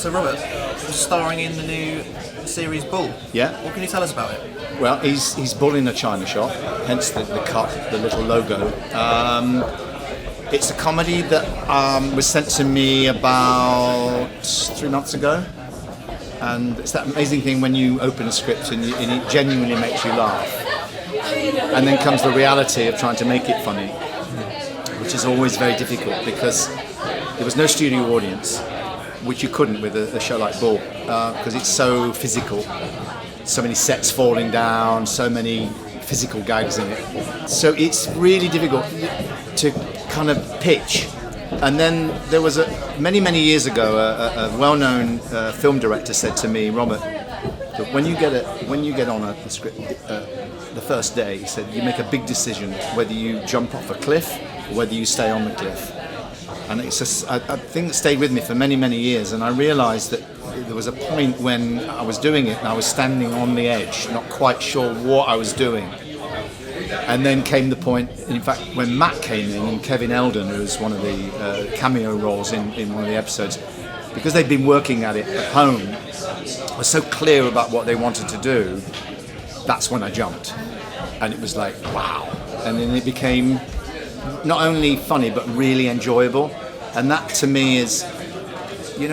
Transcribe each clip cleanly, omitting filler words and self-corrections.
So Robert, starring in the new series Bull. Yeah. What can you tell us about it? Well, he's Bull in a china shop, hence the cup, the little logo. It's a comedy that was sent to me about 3 months ago. And it's that amazing thing when you open a script and it genuinely makes you laugh. And then comes the reality of trying to make it funny, which is always very difficult because there was no studio audience, which you couldn't with a show like Bull, because it's so physical. So many sets falling down, so many physical gags in it. So it's really difficult to kind of pitch. And then there was many years ago, a well-known film director said to me, Robert, that when you get on a script the first day, he said you make a big decision whether you jump off a cliff or whether you stay on the cliff. And it's a thing that stayed with me for many years. And I realised that there was a point when I was doing it and I was standing on the edge, not quite sure what I was doing. And then came the point, in fact, when Matt came in, and Kevin Eldon, who was one of the cameo roles in one of the episodes, because they'd been working at it at home, was so clear about what they wanted to do, that's when I jumped. And it was like, wow. And then it became not only funny, but really enjoyable. And that, to me, is,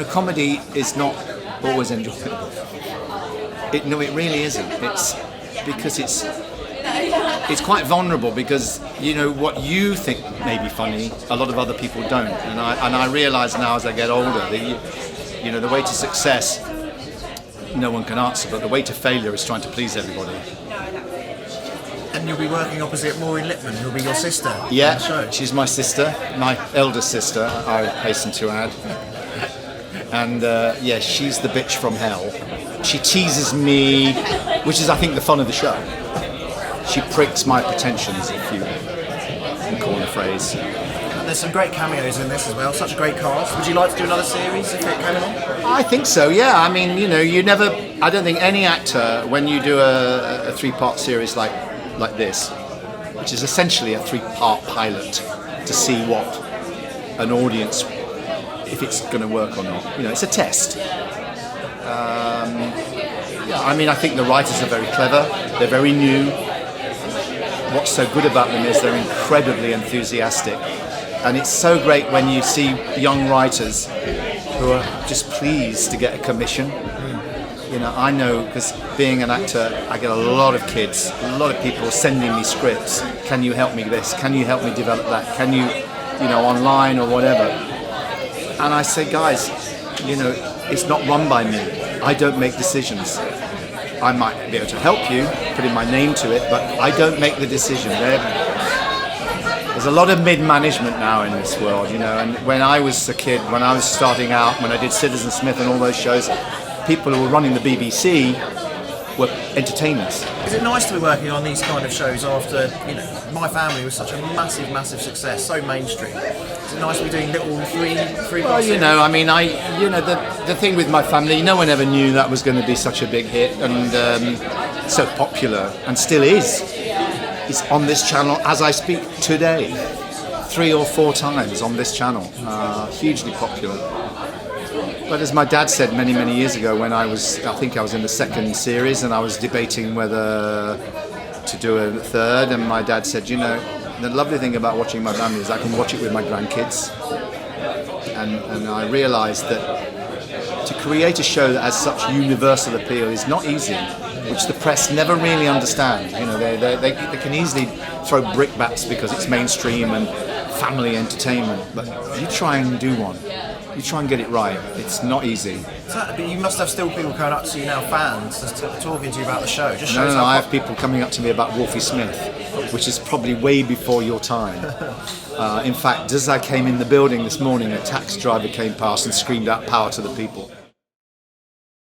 comedy is not always enjoyable. It really isn't. It's because it's quite vulnerable because what you think may be funny, a lot of other people don't. And I realise now as I get older, the way to success, no one can answer, but the way to failure is trying to please everybody. And you'll be working opposite Maureen Lipman, who'll be your sister. Yeah, she's my sister, my eldest sister, I hasten to add. And she's the bitch from hell. She teases me, which is, I think, the fun of the show. She pricks my pretensions, if you can call the phrase. And there's some great cameos in this as well, such a great cast. Would you like to do another series if it came along? I think so, yeah. I mean, I don't think any actor, when you do a 3-part series like this, which is essentially a 3-part pilot to see what an audience, if it's going to work or not. It's a test. I think the writers are very clever. They're very new. What's so good about them is they're incredibly enthusiastic. And it's so great when you see young writers who are just pleased to get a commission. I know, because being an actor, I get a lot of kids, a lot of people sending me scripts. Can you help me with this? Can you help me develop that? Can you, online or whatever? And I say, guys, it's not run by me. I don't make decisions. I might be able to help you, putting my name to it, but I don't make the decision. There's a lot of mid-management now in this world, and when I was a kid, when I was starting out, when I did Citizen Smith and all those shows, people who were running the BBC were entertainers. Is it nice to be working on these kind of shows after, My Family was such a massive success, so mainstream? Is it nice to be doing little three? Well, the thing with My Family, no one ever knew that was going to be such a big hit and so popular, and still is. It's on this channel as I speak today, 3 or 4 times on this channel, hugely popular. But as my dad said many years ago, when I think I was in the 2nd series and I was debating whether to do a 3rd, and my dad said, the lovely thing about watching My Family is I can watch it with my grandkids. And I realised that to create a show that has such universal appeal is not easy, which the press never really understand. They can easily throw brickbats because it's mainstream and family entertainment, but you try and do one. You try and get it right. It's not easy. But you must have still people coming up to you now, fans, just talking to you about the show. Just shows No, I have people coming up to me about Wolfie Smith, which is probably way before your time. In fact, as I came in the building this morning, a taxi driver came past and screamed out "Power to the people."